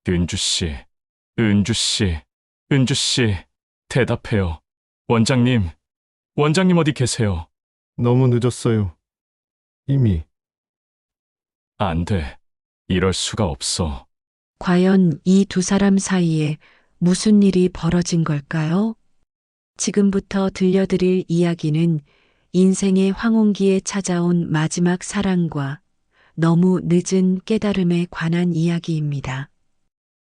은주 씨, 은주 씨, 은주 씨, 대답해요. 원장님, 원장님 어디 계세요? 너무 늦었어요. 이미. 안 돼. 이럴 수가 없어. 과연 이 두 사람 사이에 무슨 일이 벌어진 걸까요? 지금부터 들려드릴 이야기는 인생의 황혼기에 찾아온 마지막 사랑과 너무 늦은 깨달음에 관한 이야기입니다.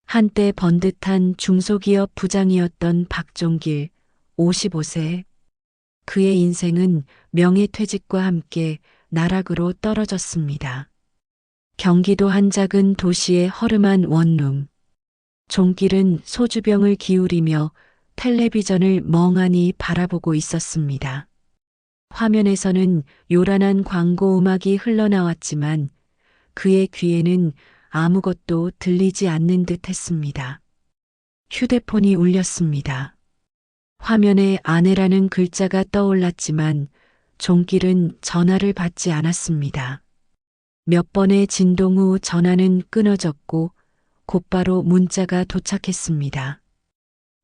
한때 번듯한 중소기업 부장이었던 박종길, 55세. 그의 인생은 명예퇴직과 함께 나락으로 떨어졌습니다. 경기도 한 작은 도시의 허름한 원룸. 종길은 소주병을 기울이며 텔레비전을 멍하니 바라보고 있었습니다. 화면에서는 요란한 광고 음악이 흘러나왔지만 그의 귀에는 아무것도 들리지 않는 듯 했습니다. 휴대폰이 울렸습니다. 화면에 아내라는 글자가 떠올랐지만 종길은 전화를 받지 않았습니다. 몇 번의 진동 후 전화는 끊어졌고 곧바로 문자가 도착했습니다.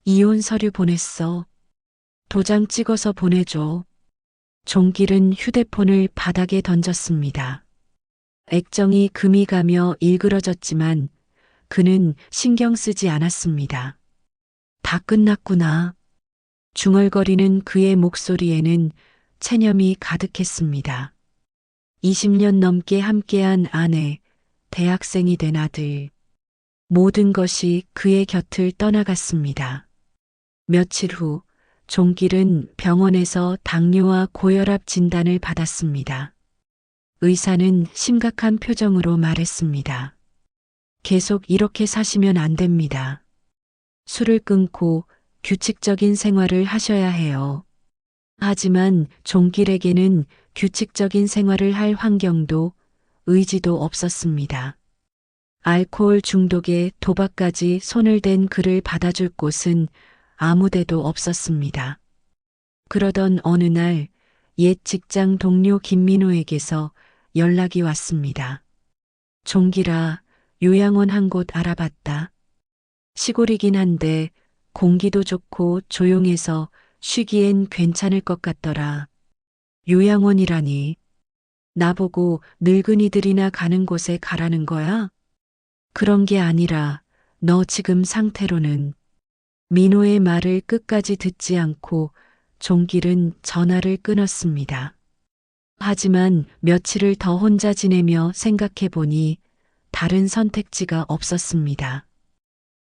이혼 서류 보냈어. 도장 찍어서 보내줘. 종길은 휴대폰을 바닥에 던졌습니다. 액정이 금이 가며 일그러졌지만 그는 신경 쓰지 않았습니다. 다 끝났구나. 중얼거리는 그의 목소리에는 체념이 가득했습니다. 20년 넘게 함께한 아내, 대학생이 된 아들. 모든 것이 그의 곁을 떠나갔습니다. 며칠 후 종길은 병원에서 당뇨와 고혈압 진단을 받았습니다. 의사는 심각한 표정으로 말했습니다. 계속 이렇게 사시면 안 됩니다. 술을 끊고 규칙적인 생활을 하셔야 해요. 하지만 종길에게는 규칙적인 생활을 할 환경도 의지도 없었습니다. 알코올 중독에 도박까지 손을 댄 그를 받아줄 곳은 아무데도 없었습니다. 그러던 어느 날 옛 직장 동료 김민호에게서 연락이 왔습니다. 종길아, 요양원 한 곳 알아봤다. 시골이긴 한데 공기도 좋고 조용해서 쉬기엔 괜찮을 것 같더라. 요양원이라니. 나보고 늙은이들이나 가는 곳에 가라는 거야? 그런 게 아니라 너 지금 상태로는. 민호의 말을 끝까지 듣지 않고 종길은 전화를 끊었습니다. 하지만 며칠을 더 혼자 지내며 생각해 보니 다른 선택지가 없었습니다.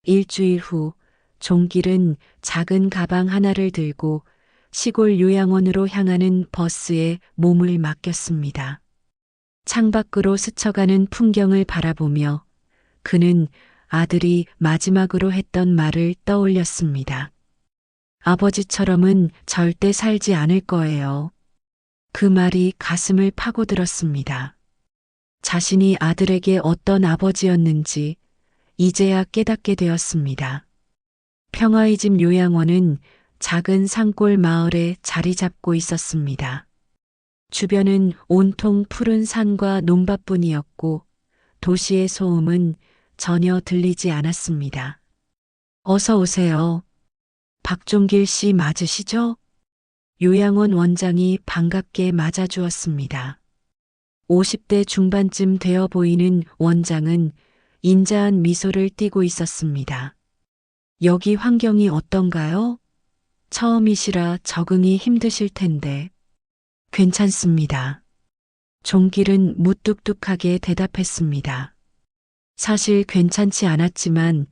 일주일 후 종길은 작은 가방 하나를 들고 시골 요양원으로 향하는 버스에 몸을 맡겼습니다. 창밖으로 스쳐가는 풍경을 바라보며 그는 아들이 마지막으로 했던 말을 떠올렸습니다. 아버지처럼은 절대 살지 않을 거예요. 그 말이 가슴을 파고들었습니다. 자신이 아들에게 어떤 아버지였는지 이제야 깨닫게 되었습니다. 평화의 집 요양원은 작은 산골 마을에 자리 잡고 있었습니다. 주변은 온통 푸른 산과 논밭뿐이었고 도시의 소음은 전혀 들리지 않았습니다. 어서 오세요. 박종길 씨 맞으시죠? 요양원 원장이 반갑게 맞아주었습니다. 50대 중반쯤 되어 보이는 원장은 인자한 미소를 띠고 있었습니다. 여기 환경이 어떤가요? 처음이시라 적응이 힘드실 텐데. 괜찮습니다. 종길은 무뚝뚝하게 대답했습니다. 사실 괜찮지 않았지만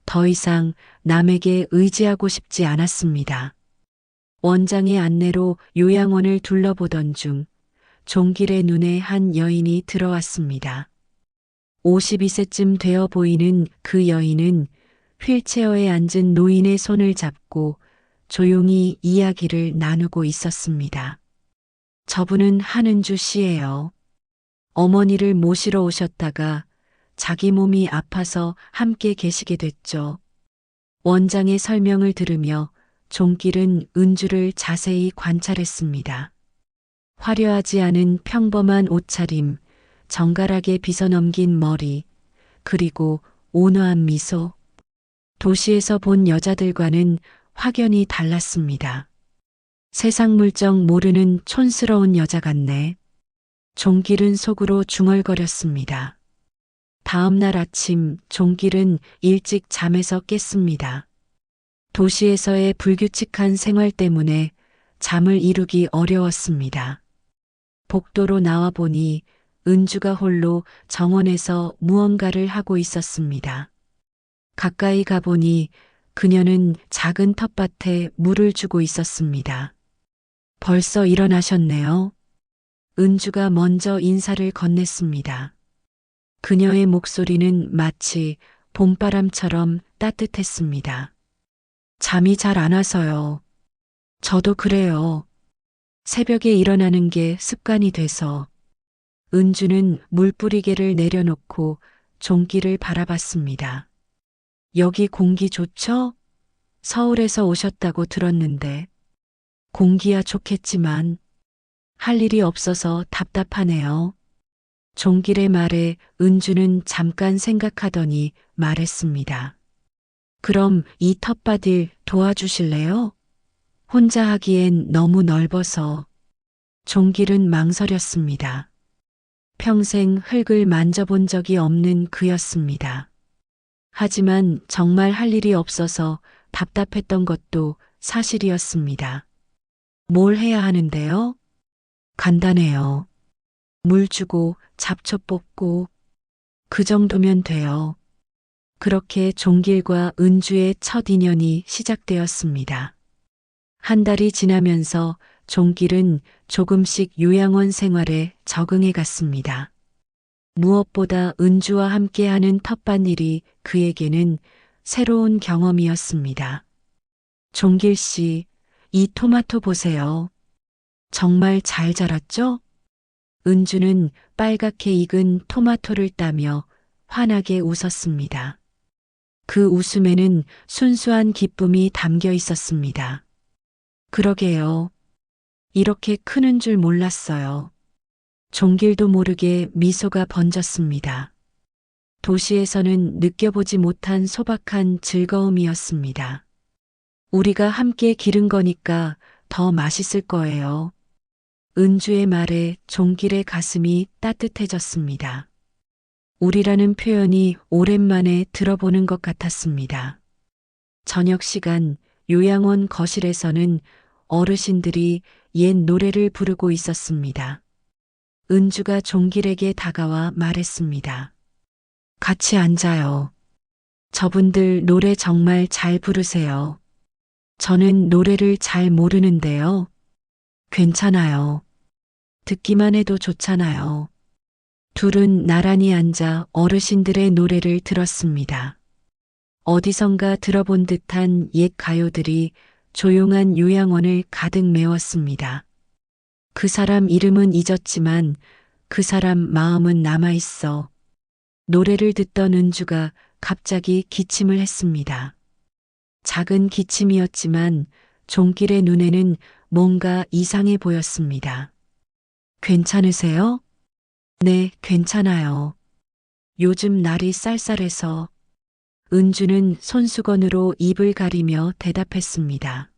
더 이상 남에게 의지하고 싶지 않았습니다. 원장의 안내로 요양원을 둘러보던 중 종길의 눈에 한 여인이 들어왔습니다. 52세쯤 되어 보이는 그 여인은 휠체어에 앉은 노인의 손을 잡고 조용히 이야기를 나누고 있었습니다. 저분은 한은주 씨예요. 어머니를 모시러 오셨다가 자기 몸이 아파서 함께 계시게 됐죠. 원장의 설명을 들으며 종길은 은주를 자세히 관찰했습니다. 화려하지 않은 평범한 옷차림, 정갈하게 빗어넘긴 머리, 그리고 온화한 미소. 도시에서 본 여자들과는 확연히 달랐습니다. 세상 물정 모르는 촌스러운 여자 같네. 종길은 속으로 중얼거렸습니다. 다음 날 아침 종길은 일찍 잠에서 깼습니다. 도시에서의 불규칙한 생활 때문에 잠을 이루기 어려웠습니다. 복도로 나와 보니 은주가 홀로 정원에서 무언가를 하고 있었습니다. 가까이 가보니 그녀는 작은 텃밭에 물을 주고 있었습니다. 벌써 일어나셨네요. 은주가 먼저 인사를 건넸습니다. 그녀의 목소리는 마치 봄바람처럼 따뜻했습니다. 잠이 잘 안 와서요. 저도 그래요. 새벽에 일어나는 게 습관이 돼서. 은주는 물뿌리개를 내려놓고 종길을 바라봤습니다. 여기 공기 좋죠? 서울에서 오셨다고 들었는데. 공기야 좋겠지만 할 일이 없어서 답답하네요. 종길의 말에 은주는 잠깐 생각하더니 말했습니다. 그럼 이 텃밭을 도와주실래요? 혼자 하기엔 너무 넓어서. 종길은 망설였습니다. 평생 흙을 만져본 적이 없는 그였습니다. 하지만 정말 할 일이 없어서 답답했던 것도 사실이었습니다. 뭘 해야 하는데요? 간단해요. 물 주고 잡초 뽑고 그 정도면 돼요. 그렇게 종길과 은주의 첫 인연이 시작되었습니다. 한 달이 지나면서 종길은 조금씩 요양원 생활에 적응해 갔습니다. 무엇보다 은주와 함께하는 텃밭일이 그에게는 새로운 경험이었습니다. 종길 씨, 이 토마토 보세요. 정말 잘 자랐죠? 은주는 빨갛게 익은 토마토를 따며 환하게 웃었습니다. 그 웃음에는 순수한 기쁨이 담겨 있었습니다. 그러게요. 이렇게 크는 줄 몰랐어요. 종길도 모르게 미소가 번졌습니다. 도시에서는 느껴보지 못한 소박한 즐거움이었습니다. 우리가 함께 기른 거니까 더 맛있을 거예요. 은주의 말에 종길의 가슴이 따뜻해졌습니다. 우리라는 표현이 오랜만에 들어보는 것 같았습니다. 저녁 시간 요양원 거실에서는 어르신들이 옛 노래를 부르고 있었습니다. 은주가 종길에게 다가와 말했습니다. 같이 앉아요. 저분들 노래 정말 잘 부르세요. 저는 노래를 잘 모르는데요. 괜찮아요. 듣기만 해도 좋잖아요. 둘은 나란히 앉아 어르신들의 노래를 들었습니다. 어디선가 들어본 듯한 옛 가요들이 조용한 요양원을 가득 메웠습니다. 그 사람 이름은 잊었지만 그 사람 마음은 남아있어. 노래를 듣던 은주가 갑자기 기침을 했습니다. 작은 기침이었지만 종길의 눈에는 뭔가 이상해 보였습니다. 괜찮으세요? 네, 괜찮아요. 요즘 날이 쌀쌀해서. 은주는 손수건으로 입을 가리며 대답했습니다.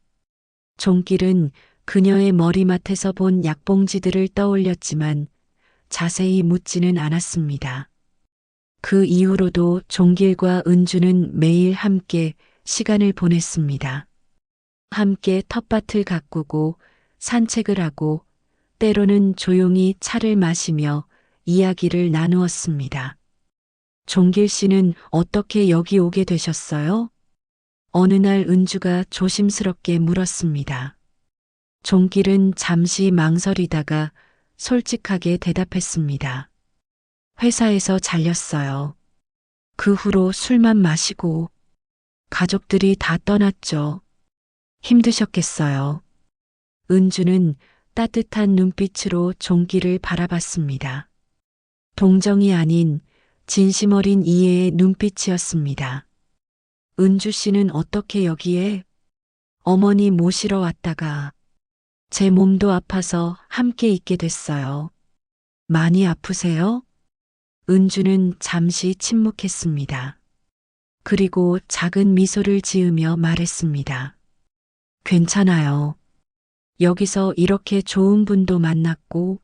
종길은 그녀의 머리맡에서 본 약봉지들을 떠올렸지만 자세히 묻지는 않았습니다. 그 이후로도 종길과 은주는 매일 함께 시간을 보냈습니다. 함께 텃밭을 가꾸고 산책을 하고 때로는 조용히 차를 마시며 이야기를 나누었습니다. 종길 씨는 어떻게 여기 오게 되셨어요? 어느 날 은주가 조심스럽게 물었습니다. 종길은 잠시 망설이다가 솔직하게 대답했습니다. 회사에서 잘렸어요. 그 후로 술만 마시고 가족들이 다 떠났죠. 힘드셨겠어요. 은주는 따뜻한 눈빛으로 종길을 바라봤습니다. 동정이 아닌 진심 어린 이해의 눈빛이었습니다. 은주 씨는 어떻게 여기에? 어머니 모시러 왔다가 제 몸도 아파서 함께 있게 됐어요. 많이 아프세요? 은주는 잠시 침묵했습니다. 그리고 작은 미소를 지으며 말했습니다. 괜찮아요. 여기서 이렇게 좋은 분도 만났고,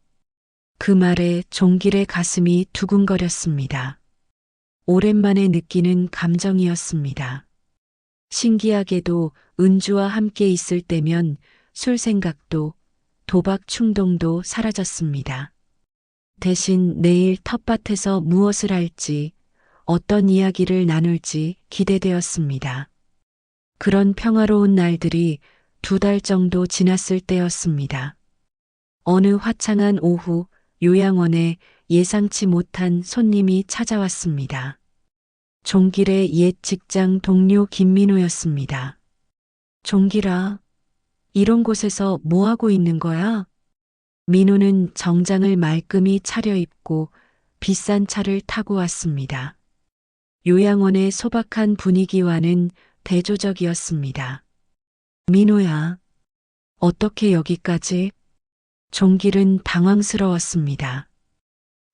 그 말에 종길의 가슴이 두근거렸습니다. 오랜만에 느끼는 감정이었습니다. 신기하게도 은주와 함께 있을 때면 술 생각도 도박 충동도 사라졌습니다. 대신 내일 텃밭에서 무엇을 할지, 어떤 이야기를 나눌지 기대되었습니다. 그런 평화로운 날들이 2달 정도 지났을 때였습니다. 어느 화창한 오후 요양원에 예상치 못한 손님이 찾아왔습니다. 종길의 옛 직장 동료 김민호였습니다. 종길아, 이런 곳에서 뭐 하고 있는 거야? 민호는 정장을 말끔히 차려입고 비싼 차를 타고 왔습니다. 요양원의 소박한 분위기와는 대조적이었습니다. 민호야, 어떻게 여기까지? 종길은 당황스러웠습니다.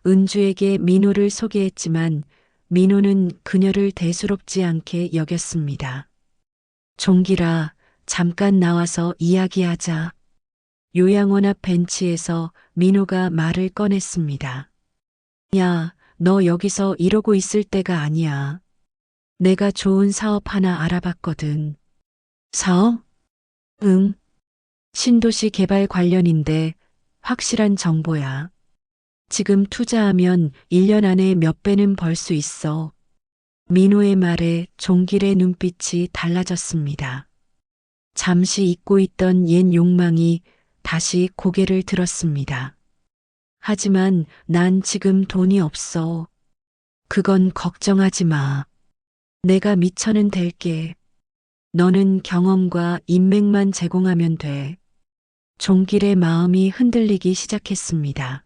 은주에게 민호를 소개했지만 민호는 그녀를 대수롭지 않게 여겼습니다. 종길아, 잠깐 나와서 이야기하자. 요양원 앞 벤치에서 민호가 말을 꺼냈습니다. 야, 너 여기서 이러고 있을 때가 아니야. 내가 좋은 사업 하나 알아봤거든. 사업? 응. 신도시 개발 관련인데 확실한 정보야. 지금 투자하면 1년 안에 몇 배는 벌 수 있어. 민호의 말에 종길의 눈빛이 달라졌습니다. 잠시 잊고 있던 옛 욕망이 다시 고개를 들었습니다. 하지만 난 지금 돈이 없어. 그건 걱정하지 마. 내가 미천은 될게. 너는 경험과 인맥만 제공하면 돼. 종길의 마음이 흔들리기 시작했습니다.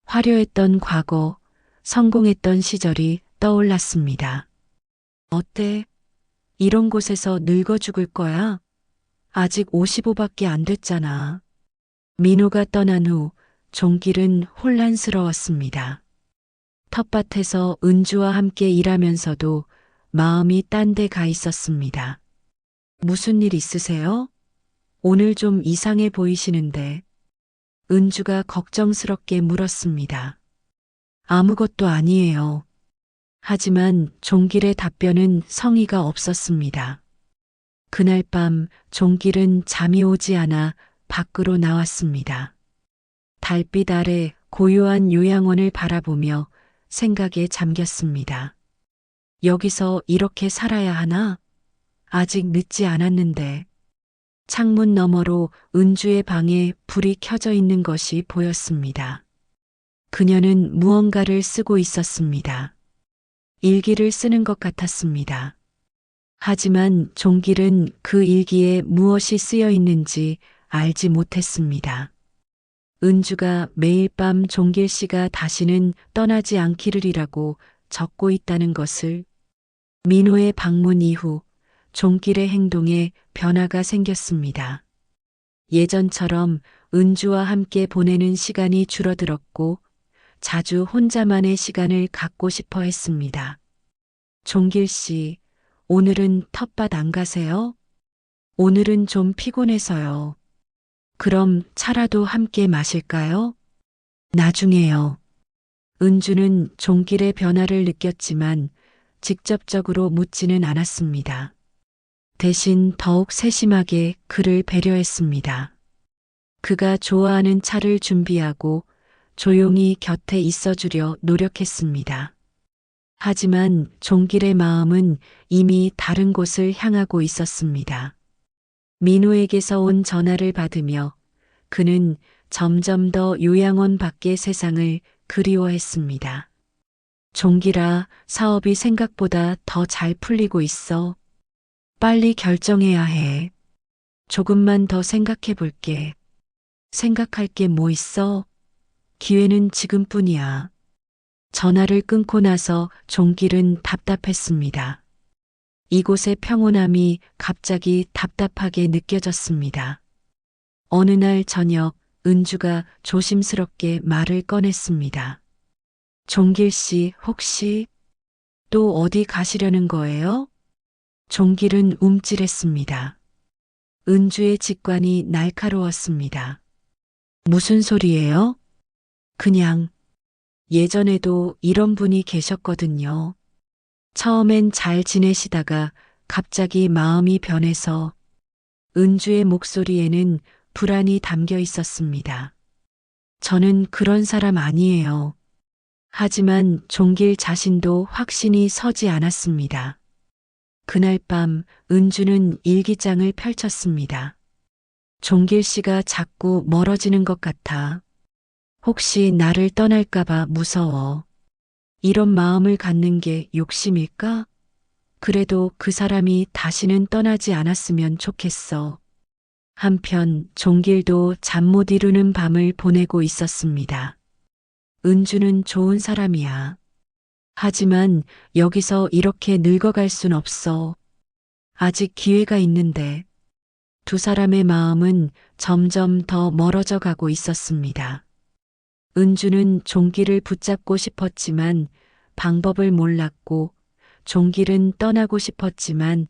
화려했던 과거, 성공했던 시절이 떠올랐습니다. 어때? 이런 곳에서 늙어 죽을 거야? 아직 55밖에 안 됐잖아. 민호가 떠난 후 종길은 혼란스러웠습니다. 텃밭에서 은주와 함께 일하면서도 마음이 딴 데 가 있었습니다. 무슨 일 있으세요? 오늘 좀 이상해 보이시는데. 은주가 걱정스럽게 물었습니다. 아무것도 아니에요. 하지만 종길의 답변은 성의가 없었습니다. 그날 밤 종길은 잠이 오지 않아 밖으로 나왔습니다. 달빛 아래 고요한 요양원을 바라보며 생각에 잠겼습니다. 여기서 이렇게 살아야 하나? 아직 늦지 않았는데. 창문 너머로 은주의 방에 불이 켜져 있는 것이 보였습니다. 그녀는 무언가를 쓰고 있었습니다. 일기를 쓰는 것 같았습니다. 하지만 종길은 그 일기에 무엇이 쓰여 있는지 알지 못했습니다. 은주가 매일 밤 종길 씨가 다시는 떠나지 않기를이라고 적고 있다는 것을. 민호의 방문 이후 종길의 행동에 변화가 생겼습니다. 예전처럼 은주와 함께 보내는 시간이 줄어들었고 자주 혼자만의 시간을 갖고 싶어 했습니다. 종길 씨, 오늘은 텃밭 안 가세요? 오늘은 좀 피곤해서요. 그럼 차라도 함께 마실까요? 나중에요. 은주는 종길의 변화를 느꼈지만 직접적으로 묻지는 않았습니다. 대신 더욱 세심하게 그를 배려했습니다. 그가 좋아하는 차를 준비하고 조용히 곁에 있어주려 노력했습니다. 하지만 종길의 마음은 이미 다른 곳을 향하고 있었습니다. 민호에게서 온 전화를 받으며 그는 점점 더 요양원 밖의 세상을 그리워했습니다. 종길아, 사업이 생각보다 더 잘 풀리고 있어. 빨리 결정해야 해. 조금만 더 생각해 볼게. 생각할 게 뭐 있어? 기회는 지금뿐이야. 전화를 끊고 나서 종길은 답답했습니다. 이곳의 평온함이 갑자기 답답하게 느껴졌습니다. 어느 날 저녁 은주가 조심스럽게 말을 꺼냈습니다. 종길 씨, 혹시 또 어디 가시려는 거예요? 종길은 움찔했습니다. 은주의 직관이 날카로웠습니다. 무슨 소리예요? 그냥 예전에도 이런 분이 계셨거든요. 처음엔 잘 지내시다가 갑자기 마음이 변해서 은주의 목소리에는 불안이 담겨 있었습니다. 저는 그런 사람 아니에요. 하지만 종길 자신도 확신이 서지 않았습니다. 그날 밤 은주는 일기장을 펼쳤습니다. 종길 씨가 자꾸 멀어지는 것 같아. 혹시 나를 떠날까봐 무서워. 이런 마음을 갖는 게 욕심일까? 그래도 그 사람이 다시는 떠나지 않았으면 좋겠어. 한편 종길도 잠 못 이루는 밤을 보내고 있었습니다. 은주는 좋은 사람이야. 하지만 여기서 이렇게 늙어갈 순 없어. 아직 기회가 있는데. 두 사람의 마음은 점점 더 멀어져 가고 있었습니다. 은주는 종길을 붙잡고 싶었지만 방법을 몰랐고, 종길은 떠나고 싶었지만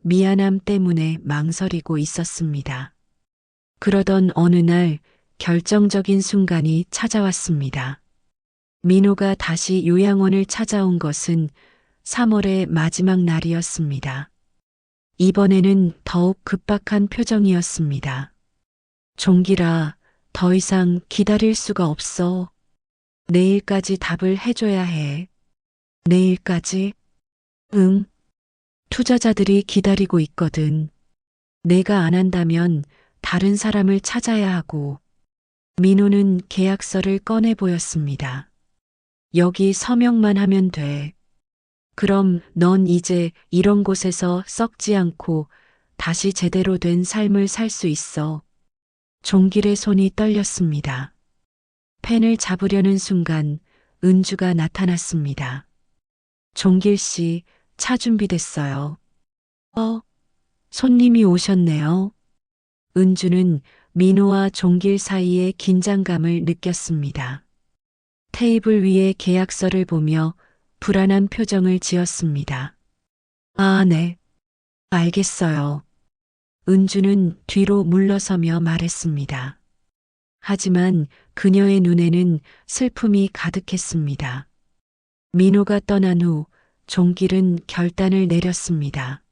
미안함 때문에 망설이고 있었습니다. 그러던 어느 날 결정적인 순간이 찾아왔습니다. 민호가 다시 요양원을 찾아온 것은 3월의 마지막 날이었습니다. 이번에는 더욱 급박한 표정이었습니다. 종길아, 더 이상 기다릴 수가 없어. 내일까지 답을 해줘야 해. 내일까지? 응. 투자자들이 기다리고 있거든. 내가 안 한다면 다른 사람을 찾아야 하고. 민호는 계약서를 꺼내 보였습니다. 여기 서명만 하면 돼. 그럼 넌 이제 이런 곳에서 썩지 않고 다시 제대로 된 삶을 살 수 있어. 종길의 손이 떨렸습니다. 펜을 잡으려는 순간 은주가 나타났습니다. 종길 씨, 차 준비됐어요. 손님이 오셨네요. 은주는 민호와 종길 사이의 긴장감을 느꼈습니다. 테이블 위에 계약서를 보며 불안한 표정을 지었습니다. 아, 네. 알겠어요. 은주는 뒤로 물러서며 말했습니다. 하지만 그녀의 눈에는 슬픔이 가득했습니다. 민호가 떠난 후 종길은 결단을 내렸습니다.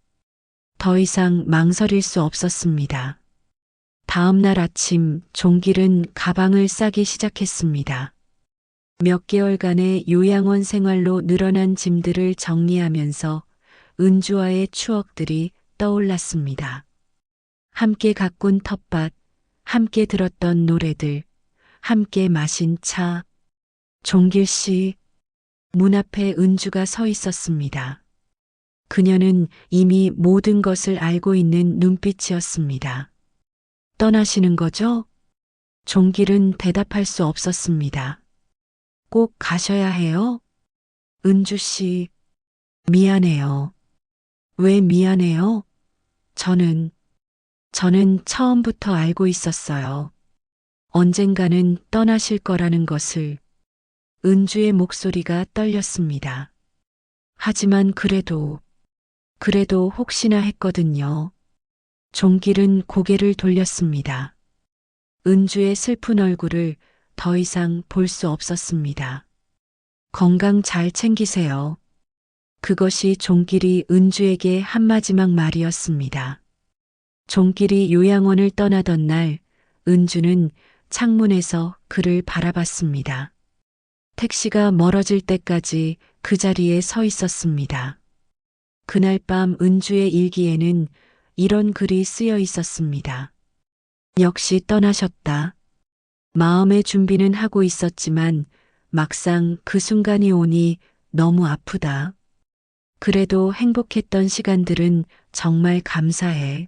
더 이상 망설일 수 없었습니다. 다음 날 아침 종길은 가방을 싸기 시작했습니다. 몇 개월간의 요양원 생활로 늘어난 짐들을 정리하면서 은주와의 추억들이 떠올랐습니다. 함께 가꾼 텃밭, 함께 들었던 노래들, 함께 마신 차. 종길 씨, 문 앞에 은주가 서 있었습니다. 그녀는 이미 모든 것을 알고 있는 눈빛이었습니다. 떠나시는 거죠? 종길은 대답할 수 없었습니다. 꼭 가셔야 해요? 은주 씨, 미안해요. 왜 미안해요? 저는 처음부터 알고 있었어요. 언젠가는 떠나실 거라는 것을. 은주의 목소리가 떨렸습니다. 하지만 그래도 혹시나 했거든요. 종길은 고개를 돌렸습니다. 은주의 슬픈 얼굴을 더 이상 볼 수 없었습니다. 건강 잘 챙기세요. 그것이 종길이 은주에게 한 마지막 말이었습니다. 종길이 요양원을 떠나던 날, 은주는 창문에서 그를 바라봤습니다. 택시가 멀어질 때까지 그 자리에 서 있었습니다. 그날 밤 은주의 일기에는 이런 글이 쓰여 있었습니다. 역시 떠나셨다. 마음의 준비는 하고 있었지만 막상 그 순간이 오니 너무 아프다. 그래도 행복했던 시간들은 정말 감사해.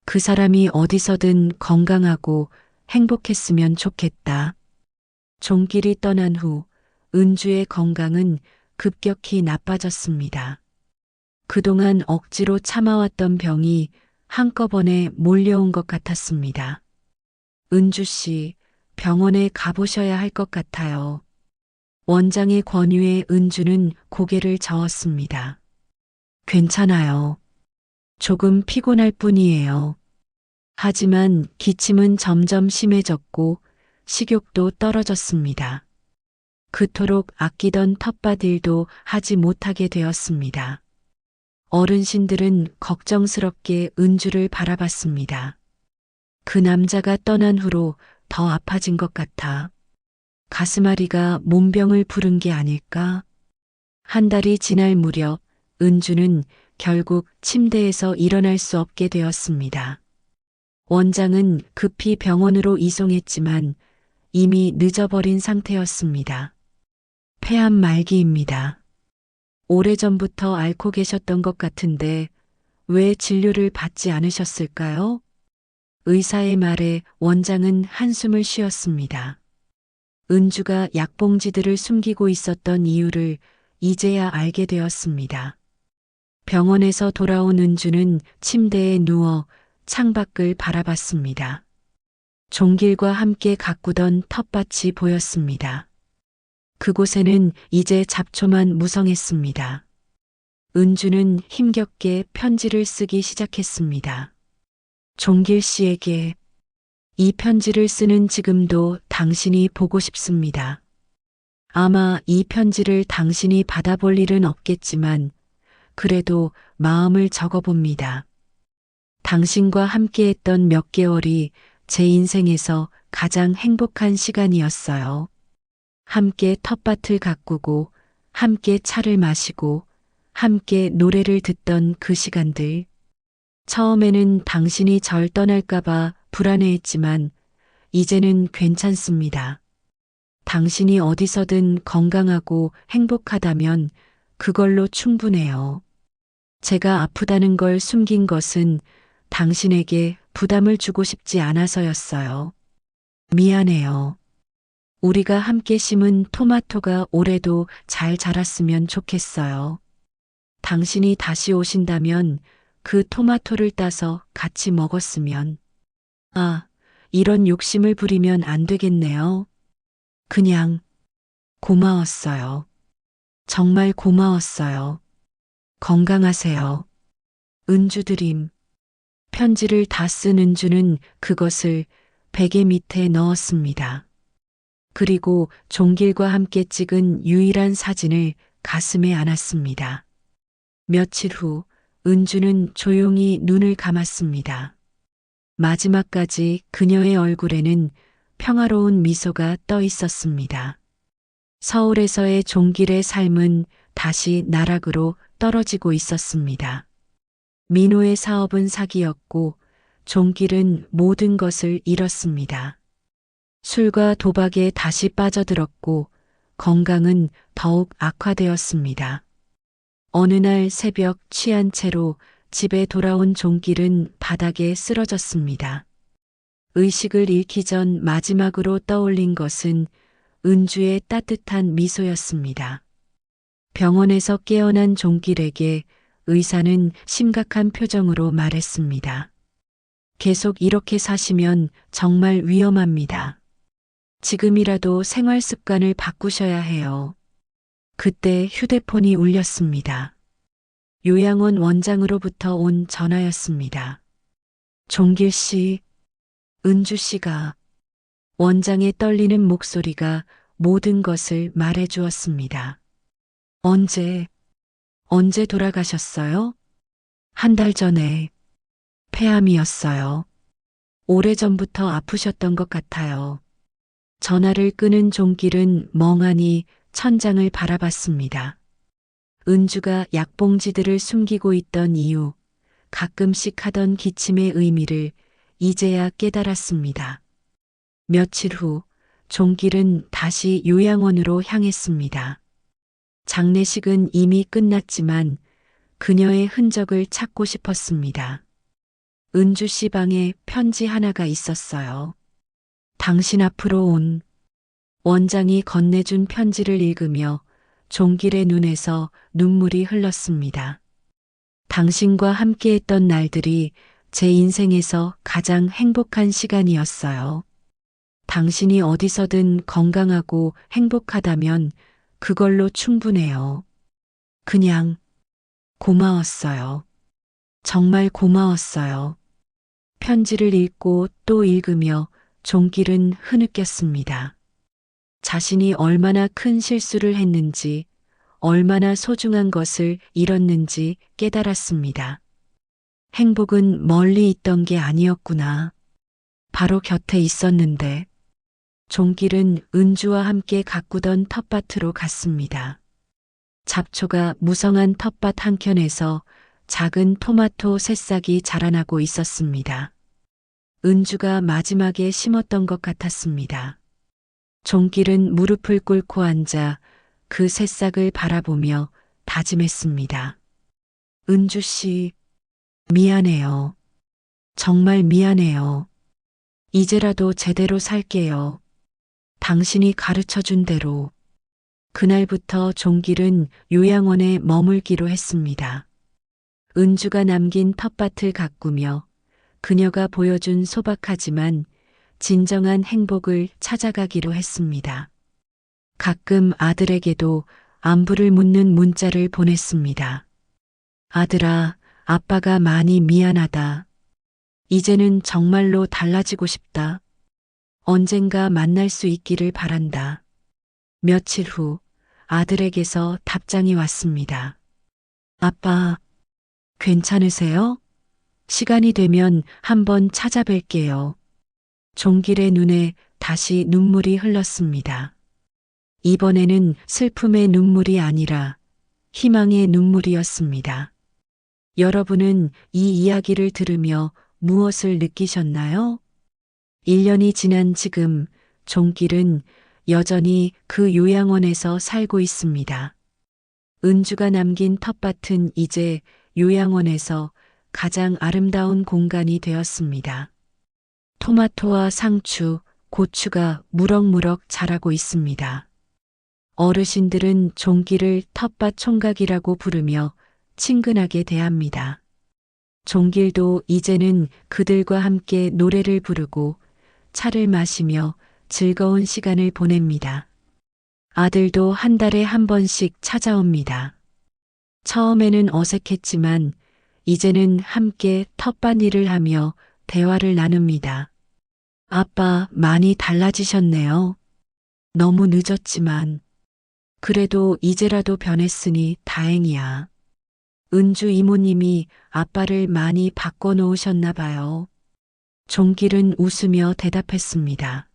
그 사람이 어디서든 건강하고 행복했으면 좋겠다. 종길이 떠난 후 은주의 건강은 급격히 나빠졌습니다. 그동안 억지로 참아왔던 병이 한꺼번에 몰려온 것 같았습니다. 은주 씨, 병원에 가보셔야 할 것 같아요. 원장의 권유에 은주는 고개를 저었습니다. 괜찮아요. 조금 피곤할 뿐이에요. 하지만 기침은 점점 심해졌고 식욕도 떨어졌습니다. 그토록 아끼던 텃밭 일도 하지 못하게 되었습니다. 어른신들은 걱정스럽게 은주를 바라봤습니다. 그 남자가 떠난 후로 더 아파진 것 같아. 가슴앓이가 몸병을 부른 게 아닐까? 한 달이 지날 무렵 은주는 결국 침대에서 일어날 수 없게 되었습니다. 원장은 급히 병원으로 이송했지만 이미 늦어버린 상태였습니다. 폐암 말기입니다. 오래전부터 앓고 계셨던 것 같은데 왜 진료를 받지 않으셨을까요? 의사의 말에 원장은 한숨을 쉬었습니다. 은주가 약봉지들을 숨기고 있었던 이유를 이제야 알게 되었습니다. 병원에서 돌아온 은주는 침대에 누워 창밖을 바라봤습니다. 종길과 함께 가꾸던 텃밭이 보였습니다. 그곳에는 이제 잡초만 무성했습니다. 은주는 힘겹게 편지를 쓰기 시작했습니다. 종길 씨에게 이 편지를 쓰는 지금도 당신이 보고 싶습니다. 아마 이 편지를 당신이 받아볼 일은 없겠지만 그래도 마음을 적어봅니다. 당신과 함께했던 몇 개월이 제 인생에서 가장 행복한 시간이었어요. 함께 텃밭을 가꾸고 함께 차를 마시고 함께 노래를 듣던 그 시간들. 처음에는 당신이 절 떠날까봐 불안해했지만 이제는 괜찮습니다. 당신이 어디서든 건강하고 행복하다면 그걸로 충분해요. 제가 아프다는 걸 숨긴 것은 당신에게 부담을 주고 싶지 않아서였어요. 미안해요. 우리가 함께 심은 토마토가 올해도 잘 자랐으면 좋겠어요. 당신이 다시 오신다면 그 토마토를 따서 같이 먹었으면. 아, 이런 욕심을 부리면 안 되겠네요. 그냥 고마웠어요. 정말 고마웠어요. 건강하세요. 은주 드림. 편지를 다 쓴 은주는 그것을 베개 밑에 넣었습니다. 그리고 종길과 함께 찍은 유일한 사진을 가슴에 안았습니다. 며칠 후 은주는 조용히 눈을 감았습니다. 마지막까지 그녀의 얼굴에는 평화로운 미소가 떠 있었습니다. 서울에서의 종길의 삶은 다시 나락으로 떨어지고 있었습니다. 민호의 사업은 사기였고 종길은 모든 것을 잃었습니다. 술과 도박에 다시 빠져들었고 건강은 더욱 악화되었습니다. 어느 날 새벽 취한 채로 집에 돌아온 종길은 바닥에 쓰러졌습니다. 의식을 잃기 전 마지막으로 떠올린 것은 은주의 따뜻한 미소였습니다. 병원에서 깨어난 종길에게 의사는 심각한 표정으로 말했습니다. 계속 이렇게 사시면 정말 위험합니다. 지금이라도 생활 습관을 바꾸셔야 해요. 그때 휴대폰이 울렸습니다. 요양원 원장으로부터 온 전화였습니다. 종길 씨, 은주 씨가. 원장의 떨리는 목소리가 모든 것을 말해 주었습니다. 언제 돌아가셨어요? 한 달 전에. 폐암이었어요. 오래전부터 아프셨던 것 같아요. 전화를 끄는 종길은 멍하니 천장을 바라봤습니다. 은주가 약봉지들을 숨기고 있던 이유, 가끔씩 하던 기침의 의미를 이제야 깨달았습니다. 며칠 후 종길은 다시 요양원으로 향했습니다. 장례식은 이미 끝났지만 그녀의 흔적을 찾고 싶었습니다. 은주 씨 방에 편지 하나가 있었어요. 당신 앞으로 온. 원장이 건네준 편지를 읽으며 종길의 눈에서 눈물이 흘렀습니다. 당신과 함께했던 날들이 제 인생에서 가장 행복한 시간이었어요. 당신이 어디서든 건강하고 행복하다면 그걸로 충분해요. 그냥 고마웠어요. 정말 고마웠어요. 편지를 읽고 또 읽으며 종길은 흐느꼈습니다. 자신이 얼마나 큰 실수를 했는지, 얼마나 소중한 것을 잃었는지 깨달았습니다. 행복은 멀리 있던 게 아니었구나. 바로 곁에 있었는데, 종길은 은주와 함께 가꾸던 텃밭으로 갔습니다. 잡초가 무성한 텃밭 한켠에서 작은 토마토 새싹이 자라나고 있었습니다. 은주가 마지막에 심었던 것 같았습니다. 종길은 무릎을 꿇고 앉아 그 새싹을 바라보며 다짐했습니다. 은주 씨, 미안해요. 정말 미안해요. 이제라도 제대로 살게요. 당신이 가르쳐 준 대로. 그날부터 종길은 요양원에 머물기로 했습니다. 은주가 남긴 텃밭을 가꾸며 그녀가 보여준 소박하지만 진정한 행복을 찾아가기로 했습니다. 가끔 아들에게도 안부를 묻는 문자를 보냈습니다. 아들아, 아빠가 많이 미안하다. 이제는 정말로 달라지고 싶다. 언젠가 만날 수 있기를 바란다. 며칠 후 아들에게서 답장이 왔습니다. 아빠, 괜찮으세요? 시간이 되면 한번 찾아뵐게요. 종길의 눈에 다시 눈물이 흘렀습니다. 이번에는 슬픔의 눈물이 아니라 희망의 눈물이었습니다. 여러분은 이 이야기를 들으며 무엇을 느끼셨나요? 1년이 지난 지금 종길은 여전히 그 요양원에서 살고 있습니다. 은주가 남긴 텃밭은 이제 요양원에서 가장 아름다운 공간이 되었습니다. 토마토와 상추, 고추가 무럭무럭 자라고 있습니다. 어르신들은 종길을 텃밭 총각이라고 부르며 친근하게 대합니다. 종길도 이제는 그들과 함께 노래를 부르고 차를 마시며 즐거운 시간을 보냅니다. 아들도 한 달에 한 번씩 찾아옵니다. 처음에는 어색했지만 이제는 함께 텃밭 일을 하며 대화를 나눕니다. 아빠 많이 달라지셨네요. 너무 늦었지만 그래도 이제라도 변했으니 다행이야. 은주 이모님이 아빠를 많이 바꿔놓으셨나 봐요. 종길은 웃으며 대답했습니다.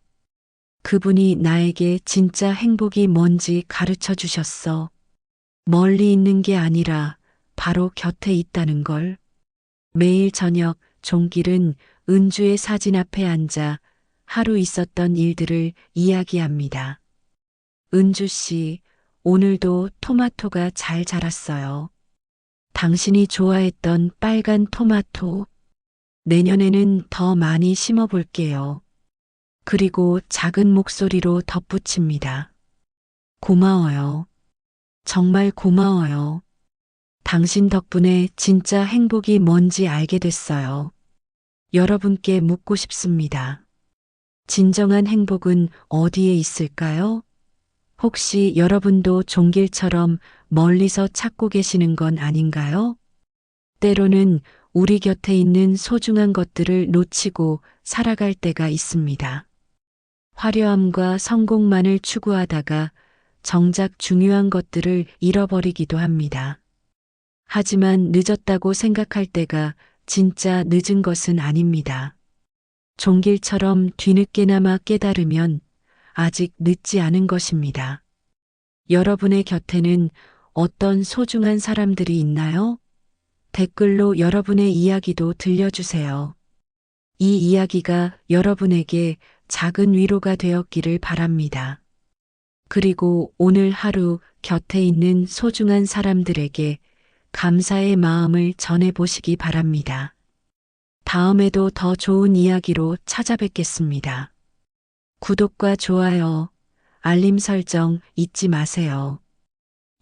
그분이 나에게 진짜 행복이 뭔지 가르쳐 주셨어. 멀리 있는 게 아니라 바로 곁에 있다는 걸. 매일 저녁 종길은 은주의 사진 앞에 앉아 하루 있었던 일들을 이야기합니다. 은주 씨, 오늘도 토마토가 잘 자랐어요. 당신이 좋아했던 빨간 토마토. 내년에는 더 많이 심어볼게요. 그리고 작은 목소리로 덧붙입니다. 고마워요. 정말 고마워요. 당신 덕분에 진짜 행복이 뭔지 알게 됐어요. 여러분께 묻고 싶습니다. 진정한 행복은 어디에 있을까요? 혹시 여러분도 종길처럼 멀리서 찾고 계시는 건 아닌가요? 때로는 우리 곁에 있는 소중한 것들을 놓치고 살아갈 때가 있습니다. 화려함과 성공만을 추구하다가 정작 중요한 것들을 잃어버리기도 합니다. 하지만 늦었다고 생각할 때가 진짜 늦은 것은 아닙니다. 종길처럼 뒤늦게나마 깨달으면 아직 늦지 않은 것입니다. 여러분의 곁에는 어떤 소중한 사람들이 있나요? 댓글로 여러분의 이야기도 들려주세요. 이 이야기가 여러분에게 작은 위로가 되었기를 바랍니다. 그리고 오늘 하루 곁에 있는 소중한 사람들에게 감사의 마음을 전해보시기 바랍니다. 다음에도 더 좋은 이야기로 찾아뵙겠습니다. 구독과 좋아요, 알림 설정 잊지 마세요.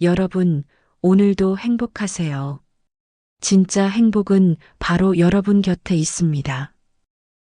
여러분, 오늘도 행복하세요. 진짜 행복은 바로 여러분 곁에 있습니다.